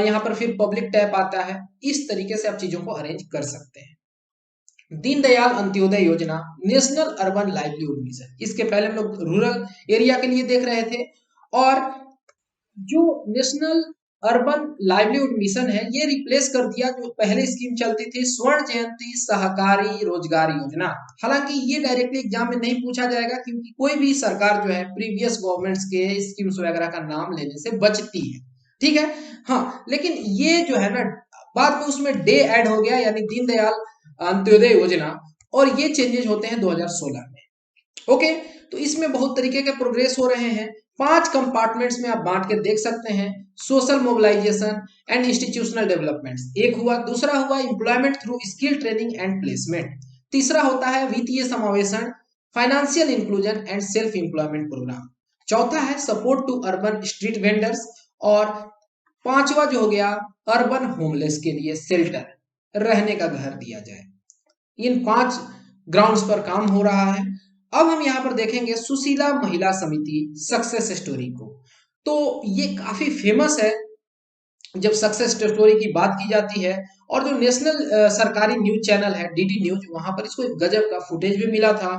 यहाँ पर फिर पब्लिक टैप आता है। इस तरीके से आप चीजों को अरेंज कर सकते हैं। दीनदयाल अंत्योदय योजना, नेशनल अर्बन लाइवलीहुड मिशन, इसके पहले हम लोग रूरल एरिया के लिए देख रहे थे। और जो नेशनल अर्बन लाइवलीहुड मिशन है, ये रिप्लेस कर दिया जो पहले स्कीम चलती थी स्वर्ण जयंती सहकारी रोजगार योजना। हालांकि ये डायरेक्टली एग्जाम में नहीं पूछा जाएगा, क्योंकि कोई भी सरकार जो है प्रीवियस गवर्नमेंट्स के स्कीम्स वगैरह का नाम लेने से बचती है, ठीक है। हाँ, लेकिन ये जो है ना बाद में उसमें डे ऐड हो गया, यानी दीनदयाल अंत्योदय योजना, और ये चेंजेस होते हैं 2016 में। ओके, तो इसमें बहुत तरीके के प्रोग्रेस हो रहे हैं। 5 कंपार्टमेंट्स में आप बांट के देख सकते हैं। Social mobilization and institutional developments एक हुआ, दूसरा हुआ employment through skill training and placement, तीसरा होता है वित्तीय समावेशन, financial inclusion and self employment program, चौथा है support to urban street vendors, और पांचवा जो हो गया अर्बन होमलेस के लिए शेल्टर, रहने का घर दिया जाए। इन 5 ग्राउंड्स पर काम हो रहा है। अब हम यहाँ पर देखेंगे सुशीला महिला समिति सक्सेस स्टोरी को। तो ये काफी फेमस है जब सक्सेस स्टोरी की बात की जाती है, और जो नेशनल सरकारी न्यूज चैनल है डीडी न्यूज, वहां पर इसको एक गजब का फुटेज भी मिला था।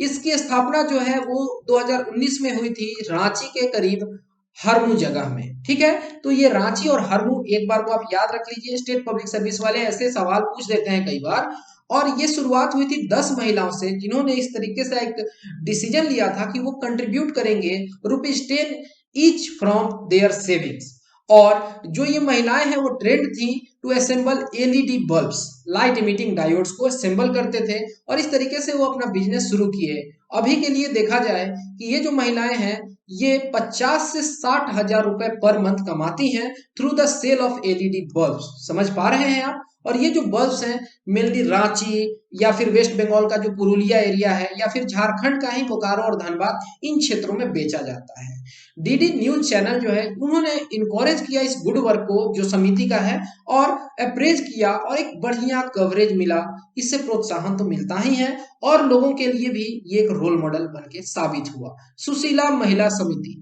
इसकी स्थापना जो है वो 2019 में हुई थी रांची के करीब हरमू जगह में, ठीक है। तो ये रांची और हरमू एक बार को आप याद रख लीजिए, स्टेट पब्लिक सर्विस वाले ऐसे सवाल पूछ देते हैं कई बार। और ये शुरुआत हुई थी 10 महिलाओं से, जिन्होंने इस तरीके से एक डिसीजन लिया था कि वो कंट्रीब्यूट करेंगे ₹10 ईच फ्रॉम देयर सेविंग्स। और जो ये महिलाएं हैं वो ट्रेंड थी to assemble LED bulbs, light emitting diodes को असेंबल करते थे, और इस तरीके से वो अपना बिजनेस शुरू किए। अभी के लिए देखा जाए कि ये जो महिलाएं हैं ये 50 से 60 हजार रुपए पर मंथ कमाती हैं through the sale of LED bulbs. समझ पा रहे हैं आप? और ये जो बल्ब्स हैं मेनली रांची या फिर वेस्ट बंगाल का जो पुरुलिया एरिया है, या फिर झारखंड का ही बोकारो और धनबाद, इन क्षेत्रों में बेचा जाता है। डीडी न्यूज चैनल जो है उन्होंने इनकरेज किया इस गुड वर्क को जो समिति का है, और अप्रेज किया, और एक बढ़िया कवरेज मिला। इससे प्रोत्साहन तो मिलता ही है, और लोगों के लिए भी ये एक रोल मॉडल बन के साबित हुआ। सुशीला महिला समिति।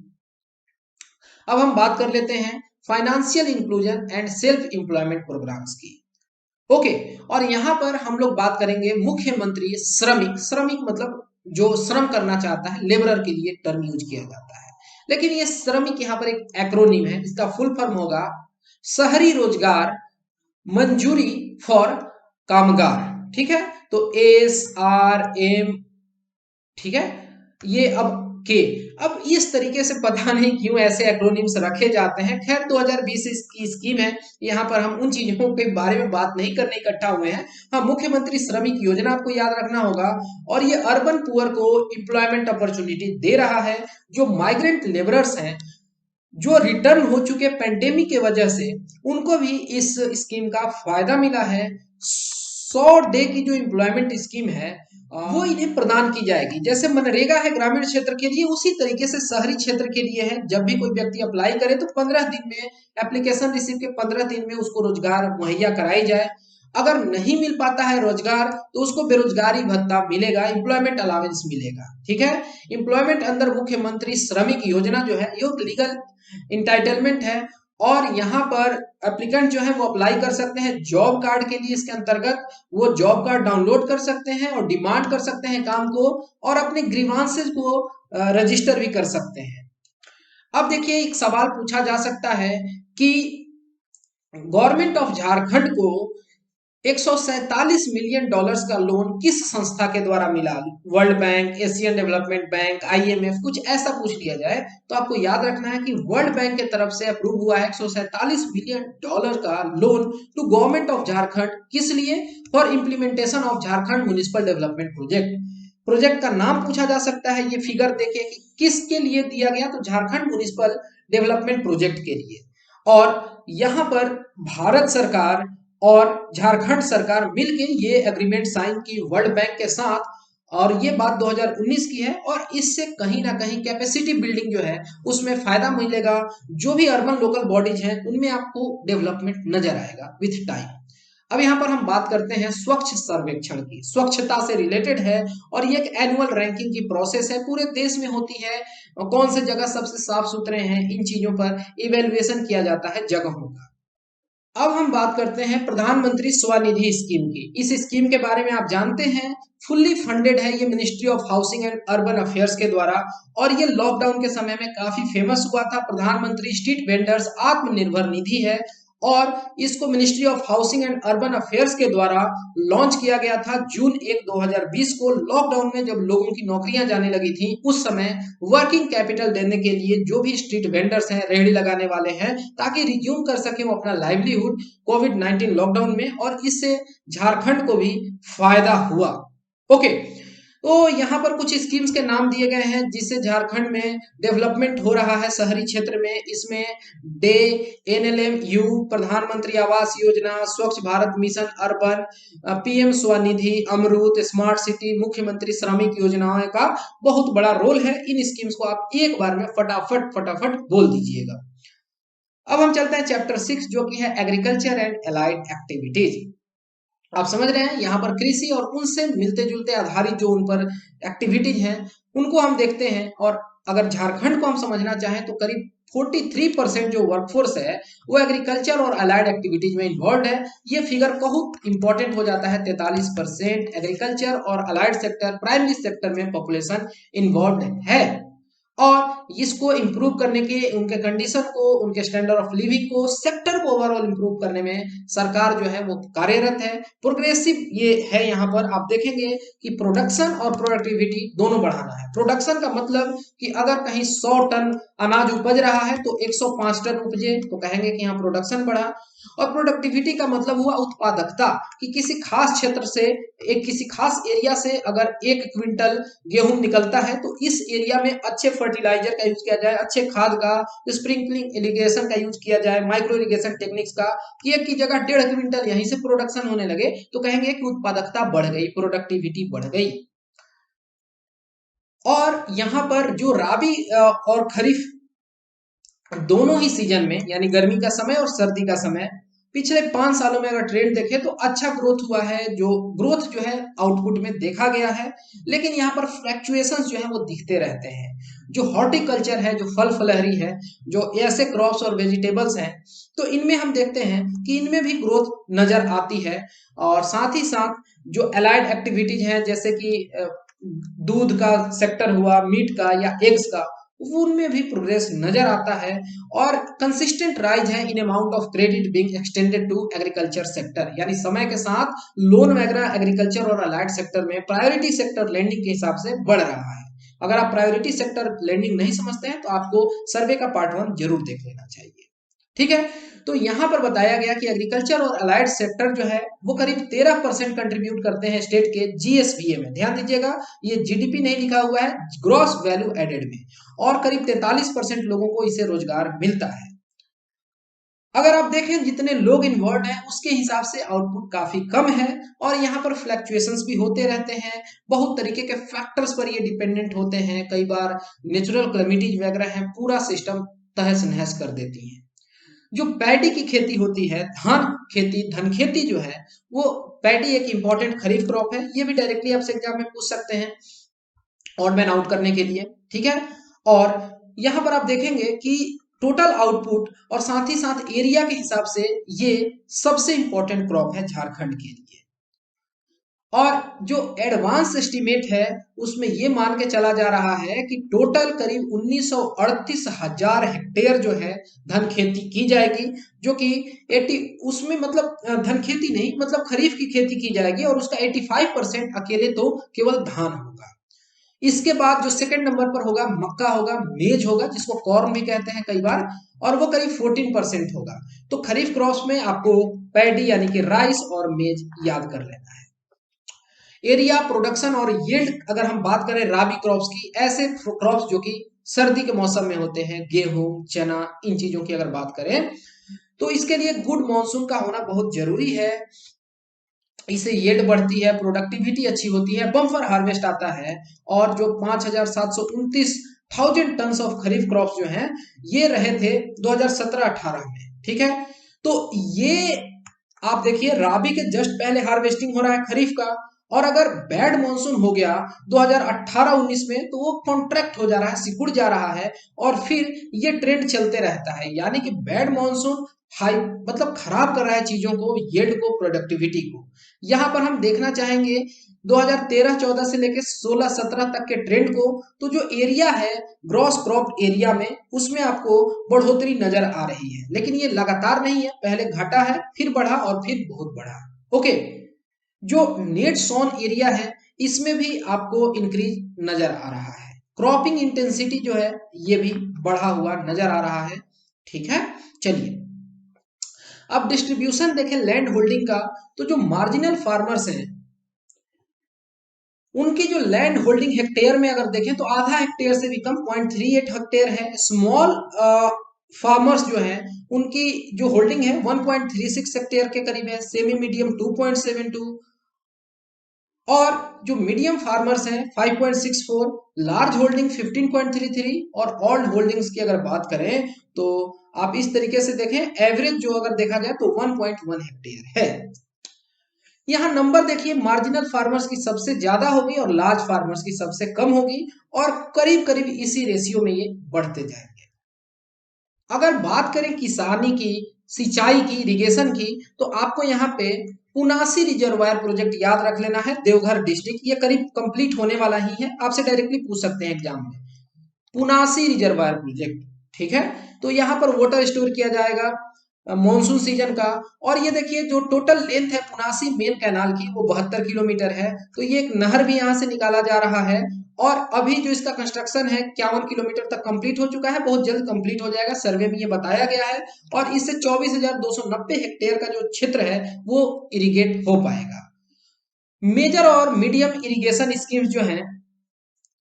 अब हम बात कर लेते हैं financial inclusion and self employment programs की। ओके, और यहां पर हम लोग बात करेंगे मुख्यमंत्री श्रमिक। श्रमिक मतलब जो श्रम करना चाहता है, लेबरर के लिए टर्म यूज किया जाता है। लेकिन ये श्रमिक यहाँ पर एक एक्रोनिम है, इसका फुल फॉर्म होगा शहरी रोजगार मंजूरी फॉर कामगार, ठीक है। तो SRM, ठीक है। ये अब इस तरीके से पता नहीं क्यों ऐसे एक्रोनिम्स रखे जाते हैं। खैर 2020 की स्कीम है, यहाँ पर हम उन चीजों के बारे में बात नहीं करने इकट्ठा हुए हैं। हाँ, मुख्यमंत्री श्रमिक योजना आपको याद रखना होगा, और ये अर्बन पुअर को एम्प्लॉयमेंट अपॉर्चुनिटी दे रहा है। जो माइग्रेंट लेबरर्स हैं जो रिटर्न हो चुके पेंडेमिक के वजह से, उनको भी इस स्कीम का फायदा मिला है। 100 डे की जो एम्प्लॉयमेंट स्कीम है वो इन्हें प्रदान की जाएगी। जैसे मनरेगा है ग्रामीण क्षेत्र के लिए, उसी तरीके से शहरी क्षेत्र के लिए है। जब भी कोई व्यक्ति अप्लाई करे तो 15 दिन में, एप्लीकेशन रिसीव के 15 दिन में उसको रोजगार मुहैया कराई जाए। अगर नहीं मिल पाता है रोजगार तो उसको बेरोजगारी भत्ता मिलेगा, एम्प्लॉयमेंट अलावेंस मिलेगा, ठीक है। एम्प्लॉयमेंट अंडर मुख्यमंत्री श्रमिक योजना जो है ये लीगल इंटाइटलमेंट है, और यहाँ पर एप्लीकेंट जो है वो अप्लाई कर सकते हैं जॉब कार्ड के लिए। इसके अंतर्गत वो जॉब कार्ड डाउनलोड कर सकते हैं और डिमांड कर सकते हैं काम को, और अपने ग्रीवांसेस को रजिस्टर भी कर सकते हैं। अब देखिए, एक सवाल पूछा जा सकता है कि गवर्नमेंट ऑफ झारखंड को 147 मिलियन डॉलर्स का लोन किस संस्था के द्वारा मिला? World bank, Asian development bank, IMF, कुछ ऐसा पूछ लिया जाए तो आपको याद रखना है कि वर्ल्ड बैंक की तरफ से अप्रूव हुआ है 147 मिलियन डॉलर का loan to government of Jharkhand. किस लिए? For implementation of Jharkhand municipal development project. Project का नाम पूछा जा सकता है। ये फिगर देखिए कि किसके लिए दिया गया, तो झारखंड म्युनिसिपल डेवलपमेंट प्रोजेक्ट के लिए। और यहाँ पर भारत सरकार और झारखंड सरकार मिलके ये एग्रीमेंट साइन की वर्ल्ड बैंक के साथ, और ये बात 2019 की है। और इससे कहीं ना कहीं कैपेसिटी बिल्डिंग जो है उसमें फायदा मिलेगा। जो भी अर्बन लोकल बॉडीज हैं उनमें आपको डेवलपमेंट नजर आएगा विथ टाइम। अब यहाँ पर हम बात करते हैं स्वच्छ सर्वेक्षण की। स्वच्छता से रिलेटेड है और ये एक एनुअल रैंकिंग की प्रोसेस है, पूरे देश में होती है। कौन से जगह सबसे साफ सुथरे हैं, इन चीजों पर इवेल्युएशन किया जाता है जगहों का। अब हम बात करते हैं प्रधानमंत्री स्वनिधि स्कीम की। इस स्कीम के बारे में आप जानते हैं, फुल्ली फंडेड है ये ministry of housing and urban affairs के द्वारा, और ये लॉकडाउन के समय में काफी फेमस हुआ था। प्रधानमंत्री स्ट्रीट वेंडर्स आत्मनिर्भर निधि है, और इसको ministry of housing and urban affairs के द्वारा लॉन्च किया गया था जून 1 2020 को। लॉकडाउन में जब लोगों की नौकरियां जाने लगी थी उस समय वर्किंग कैपिटल देने के लिए जो भी स्ट्रीट वेंडर्स हैं, रेहड़ी लगाने वाले हैं, ताकि रिज्यूम कर सके वो अपना लाइवलीहुड कोविड-19 लॉकडाउन में, और इससे झारखंड को भी फायदा हुआ। ओके, तो यहाँ पर कुछ स्कीम्स के नाम दिए गए हैं जिससे झारखंड में डेवलपमेंट हो रहा है शहरी क्षेत्र में। इसमें डे, एनएलएमयू, प्रधानमंत्री Awas Yojana, Swachh Bharat mission urban, PM Svanidhi, Amrut, smart city, मुख्यमंत्री श्रमिक योजनाओं का बहुत बड़ा रोल है। इन स्कीम्स को आप एक बार में फटाफट फटाफट बोल दीजिएगा। अब हम चलते हैं चैप्टर 6 जो कि है एग्रीकल्चर एंड एलाइड एक्टिविटीज। आप समझ रहे हैं, यहाँ पर कृषि और उनसे मिलते जुलते आधारित जो उन पर एक्टिविटीज हैं उनको हम देखते हैं। और अगर झारखंड को हम समझना चाहें तो करीब 43% जो वर्कफोर्स है वो एग्रीकल्चर और अलाइड एक्टिविटीज में इन्वॉल्व है। ये फिगर बहुत इंपॉर्टेंट हो जाता है। 43% एग्रीकल्चर और अलाइड सेक्टर, प्राइमरी सेक्टर में पॉपुलेशन इन्वॉल्व है। और इसको इम्प्रूव करने के, उनके कंडीशन को, उनके स्टैंडर्ड ऑफ लिविंग को, सेक्टर को ओवरऑल इम्प्रूव करने में सरकार जो है वो कार्यरत है। प्रोग्रेसिव ये है। यहाँ पर आप देखेंगे कि प्रोडक्शन और प्रोडक्टिविटी दोनों बढ़ाना है। प्रोडक्शन का मतलब कि अगर कहीं 100 टन अनाज उपज रहा है तो 105 टन उपजे तो कहेंगे कि यहाँ प्रोडक्शन बढ़ा। और प्रोडक्टिविटी का मतलब हुआ उत्पादकता, कि किसी खास क्षेत्र से, किसी खास एरिया से अगर 1 क्विंटल गेहूं निकलता है तो इस एरिया में अच्छे फर्टिलाइजर का यूज किया जाए, अच्छे खाद का, स्प्रिंकलिंग इरिगेशन का यूज किया जाए, माइक्रो इरिगेशन टेक्निक्स का, कि एक की जगह 1.5 क्विंटल यहीं से प्रोडक्शन होने लगे तो कहेंगे कि उत्पादकता बढ़ गई, प्रोडक्टिविटी बढ़ गई। और यहाँ पर जो राबी और खरीफ दोनों ही सीजन में, यानी गर्मी का समय और सर्दी का समय, पिछले 5 सालों में अगर ट्रेंड देखें तो अच्छा ग्रोथ हुआ है। जो ग्रोथ जो है आउटपुट में देखा गया है, लेकिन यहाँ पर फ्लैक्चुएशंस जो है वो दिखते रहते हैं। जो हॉर्टिकल्चर है, जो फल फलहरी है, जो ऐसे क्रॉप्स और वेजिटेबल्स हैं, तो इनमें हम देखते हैं कि इनमें भी ग्रोथ नजर आती है। और साथ ही साथ जो अलाइड एक्टिविटीज हैं, जैसे कि दूध का सेक्टर हुआ, मीट का या एग्स का, उनमें भी प्रोग्रेस नजर आता है। और कंसिस्टेंट राइज है in amount of credit being extended to agriculture sector, यानी समय के साथ लोन वगैरह एग्रीकल्चर और अलाइड सेक्टर में प्रायोरिटी सेक्टर लेंडिंग के हिसाब से बढ़ रहा है। अगर आप प्रायोरिटी सेक्टर लेंडिंग नहीं समझते हैं तो आपको सर्वे का पार्ट 1 जरूर देख लेना चाहिए। ठीक है, तो यहाँ पर बताया गया कि एग्रीकल्चर और अलाइड सेक्टर जो है वो करीब 13% कंट्रीब्यूट करते हैं स्टेट के जीएसवीए में। ध्यान दीजिएगा, ये जीडीपी नहीं लिखा हुआ है, ग्रॉस वैल्यू एडेड में, और करीब 43% लोगों को इससे रोजगार मिलता है। अगर आप देखें जितने लोग इन्वॉल्व हैं उसके हिसाब से आउटपुट काफी कम है, और यहाँ पर फ्लक्चुएशंस भी होते रहते हैं। बहुत तरीके के फैक्टर्स पर ये डिपेंडेंट होते हैं। कई बार नेचुरल क्लेमिटीज वगैरह हैं, पूरा सिस्टम तहस नहस कर देती हैं। जो पैडी की खेती होती है, धन खेती जो है, वो पैडी एक इंपॉर्टेंट खरीफ क्रॉप है। ये भी डायरेक्टली आपसे एग्जाम में पूछ सकते हैं ऑड मैन आउट करने के लिए। ठीक है, और यहाँ पर आप देखेंगे कि टोटल आउटपुट और साथ ही साथ एरिया के हिसाब से ये सबसे इंपॉर्टेंट क्रॉप है झारखंड के लिए। और जो एडवांस एस्टीमेट है उसमें ये मान के चला जा रहा है कि टोटल करीब 1938,000 हेक्टेयर जो है धन खेती की जाएगी, जो कि 80 उसमें मतलब धन खेती नहीं मतलब खरीफ की खेती की जाएगी और उसका 85% अकेले तो केवल धान होगा। इसके बाद जो सेकंड नंबर पर होगा मक्का होगा, मेज होगा जिसको कॉर्न भी कहते हैं कई बार, और वो करीब 14% होगा। तो खरीफ क्रॉप्स में आपको पैडी यानी कि राइस और मेज याद कर लेना है। एरिया, प्रोडक्शन और यील्ड अगर हम बात करें राबी क्रॉप्स की, ऐसे क्रॉप्स जो कि सर्दी के मौसम में होते हैं, गेहूं, चना, इन चीजों की अगर बात करें तो इसके लिए गुड मॉनसून का होना बहुत जरूरी है। इससे यील्ड बढ़ती है, प्रोडक्टिविटी अच्छी होती है, बम्पर हार्वेस्ट आता है। और जो 5,729,000 टन ऑफ खरीफ क्रॉप्स जो हैं ये रहे थे 2017-18 में, ठीक है। तो ये आप देखिए राबी के जस्ट पहले हार्वेस्टिंग हो रहा है खरीफ का, और अगर बैड मॉनसून हो गया 2018-19 में तो वो कॉन्ट्रैक्ट हो जा रहा है, सिकुड़ जा रहा है, और फिर ये ट्रेंड चलते रहता है। यानी कि बैड मॉनसून हाई मतलब खराब कर रहा है चीजों को, यील्ड को, प्रोडक्टिविटी को। यहां पर हम देखना चाहेंगे 2013-14 से लेकर 16-17 तक के ट्रेंड को, तो जो एरिया है ग्रॉस क्रॉप एरिया में उसमें आपको बढ़ोतरी नजर आ रही है, लेकिन ये लगातार नहीं है, पहले घटा है फिर बढ़ा और फिर बहुत बढ़ा। ओके, जो नेट सोन एरिया है इसमें भी आपको इंक्रीज नजर आ रहा है। क्रॉपिंग इंटेंसिटी जो है ये भी बढ़ा हुआ नजर आ रहा है, ठीक है। चलिए अब डिस्ट्रीब्यूशन देखें लैंड होल्डिंग का, तो जो मार्जिनल फार्मर्स हैं उनकी जो लैंड होल्डिंग हेक्टेयर में अगर देखें तो आधा हेक्टेयर से भी कम 0.38 हेक्टेयर है। स्मॉल फार्मर्स जो हैं उनकी जो होल्डिंग है 1.36 हेक्टेयर के करीब है, सेमी मीडियम 2.72, और जो मीडियम फार्मर्स हैं 5.64, लार्ज होल्डिंग 15.33, और ऑल्ड होल्डिंग्स की अगर बात करें तो आप इस तरीके से देखें, एवरेज जो अगर देखा जाए तो 1.1 हेक्टेयर है। यहाँ नंबर देखिए, मार्जिनल फार्मर्स की सबसे ज्यादा होगी और लार्ज फार्मर्स की सबसे कम होगी, और करीब करीब इसी रेशियो में ये बढ़ते जाएंगे। अगर बात करें किसानी की, सिंचाई की, इरिगेशन की, तो आपको यहाँ पे पुनासी रिजर्वायर प्रोजेक्ट याद रख लेना है, देवघर डिस्ट्रिक्ट। ये करीब कंप्लीट होने वाला ही है, आपसे डायरेक्टली पूछ सकते हैं एग्जाम में, पुनासी रिजर्वायर प्रोजेक्ट, ठीक है। तो यहाँ पर वाटर स्टोर किया जाएगा मॉनसून सीजन का। और ये देखिए जो टोटल लेंथ है पुनासी मेन कैनाल की वो 72 किलोमीटर है, तो ये एक नहर भी यहाँ से निकाला जा रहा है। और अभी जो इसका कंस्ट्रक्शन है 51 किलोमीटर तक कंप्लीट हो चुका है, बहुत जल्द कंप्लीट हो जाएगा, सर्वे में ये बताया गया है। और इससे 24,290 हेक्टेयर का जो क्षेत्र है वो इरिगेट हो पाएगा। मेजर और मीडियम इरिगेशन स्कीम्स जो हैं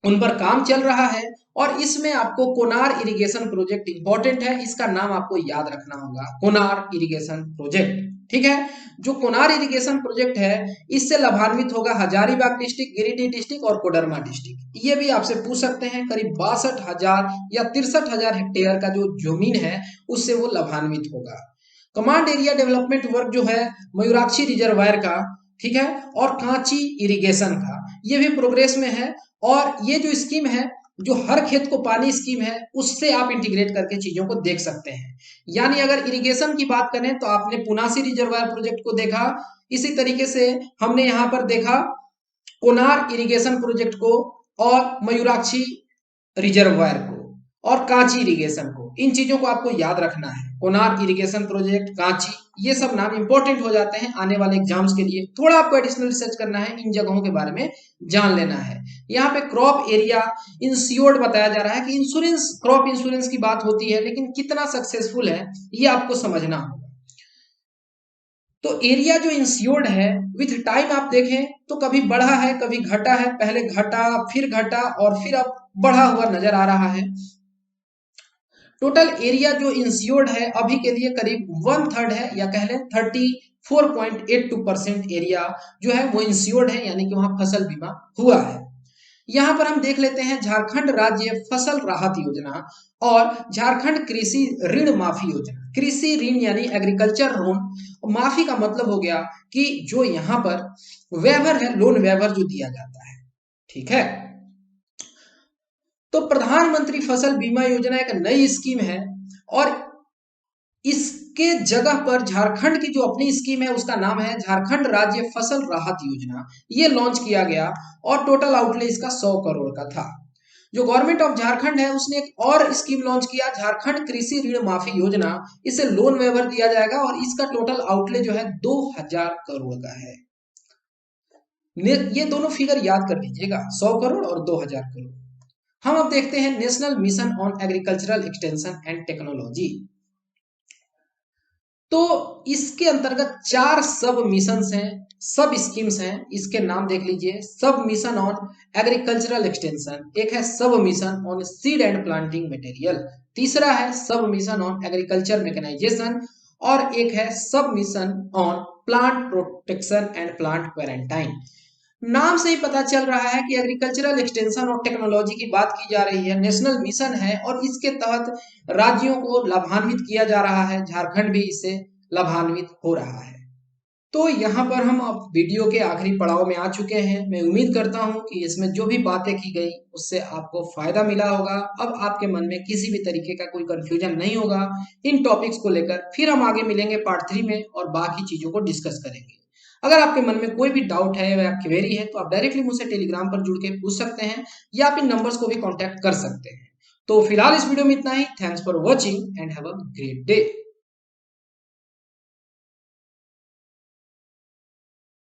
उन पर काम चल रहा है, और इसमें आपको कोनार इरिगेशन प्रोजेक्ट इंपॉर्टेंट है, इसका नाम आपको याद रखना होगा, कोनार इरिगेशन प्रोजेक्ट, ठीक है। जो कोनार इरिगेशन प्रोजेक्ट है इससे लाभान्वित होगा हजारीबाग डिस्ट्रिक्ट, गिरिडीह डिस्ट्रिक्ट और कोडरमा डिस्ट्रिक्ट। ये भी आपसे पूछ सकते हैं, करीब 62,000 या 63,000 हेक्टेयर का जो जमीन है उससे वो लाभान्वित होगा। कमांड एरिया डेवलपमेंट वर्क जो है मयूराक्षी रिजर्वायर का, ठीक है, और कांची इरिगेशन का, ये भी प्रोग्रेस में है। और ये जो स्कीम है, जो हर खेत को पानी स्कीम है, उससे आप इंटीग्रेट करके चीजों को देख सकते हैं। यानी अगर इरिगेशन की बात करें तो आपने पुनासी रिजर्वायर प्रोजेक्ट को देखा, इसी तरीके से हमने यहाँ पर देखा कोनार इरिगेशन प्रोजेक्ट को, और मयूराक्षी रिजर्वायर को, और कांची इरिगेशन को। इन चीजों को आपको याद रखना है, कोनार इरिगेशन प्रोजेक्ट, कांची, ये सब नाम इंपॉर्टेंट हो जाते हैं आने वाले एग्जाम्स के लिए। थोड़ा आपको एडिशनल रिसर्च करना है, इन जगहों के बारे में जान लेना है। यहाँ पे क्रॉप एरिया इंश्योर्ड बताया जा रहा है कि इंश्योरेंस, क्रॉप इंश्योरेंस की बात होती है, लेकिन कितना सक्सेसफुल है ये आपको समझना होगा। तो एरिया जो इंश्योर्ड है विथ टाइम आप देखें तो कभी बढ़ा है कभी घटा है, पहले घटा फिर घटा और फिर अब बढ़ा हुआ नजर आ रहा है। टोटल एरिया जो इंश्योर्ड है अभी के लिए करीब 1/3 है, या कह लें 34.82% एरिया जो है वो इंश्योर्ड है, यानी कि वहां फसल बीमा हुआ है। यहाँ पर हम देख लेते हैं झारखंड राज्य फसल राहत योजना और झारखंड कृषि ऋण माफी योजना। कृषि ऋण यानी एग्रीकल्चर लोन, माफी का मतलब हो गया कि जो यहाँ पर वेवर है, लोन वेवर जो दिया जाता है, ठीक है। तो प्रधानमंत्री फसल बीमा योजना एक नई स्कीम है और इसके जगह पर झारखंड की जो अपनी स्कीम है उसका नाम है झारखंड राज्य फसल राहत योजना, ये लॉन्च किया गया और टोटल आउटले इसका 100 करोड़ का था। जो गवर्नमेंट ऑफ झारखंड है उसने एक और स्कीम लॉन्च किया, झारखंड कृषि ऋण माफी योजना। इसे लोन वेवर दिया जाएगा और इसका टोटल आउटले जो है 2000 करोड़ का है। ये दोनों फिगर याद कर लीजिएगा, 100 करोड़ और 2000 करोड़। हम अब देखते हैं national mission on agricultural extension and technology. तो इसके अंतर्गत 4 सब मिशन हैं, सब स्कीम्स हैं। इसके नाम देख लीजिए, सब मिशन ऑन एग्रीकल्चरल एक्सटेंशन, एक है सब mission on seed and planting material, तीसरा है सब मिशन ऑन एग्रीकल्चर मैकेनाइजेशन और एक है सब mission on plant protection and plant quarantine. नाम से ही पता चल रहा है कि एग्रीकल्चरल एक्सटेंशन और टेक्नोलॉजी की बात की जा रही है, नेशनल मिशन है और इसके तहत राज्यों को लाभान्वित किया जा रहा है, झारखंड भी इससे लाभान्वित हो रहा है। तो यहाँ पर हम अब वीडियो के आखिरी पड़ाव में आ चुके हैं। मैं उम्मीद करता हूँ कि इसमें जो भी बातें की गई उससे आपको फायदा मिला होगा। अब आपके मन में किसी भी तरीके का कोई कंफ्यूजन नहीं होगा इन टॉपिक्स को लेकर। फिर हम आगे मिलेंगे पार्ट 3 में और बाकी चीजों को डिस्कस करेंगे। अगर आपके मन में कोई भी डाउट है या क्वेरी है तो आप डायरेक्टली मुझसे टेलीग्राम पर जुड़ के पूछ सकते हैं या आप इन नंबर्स को भी कांटेक्ट कर सकते हैं। तो फिलहाल इस वीडियो में इतना ही। Thanks for watching and have a great day.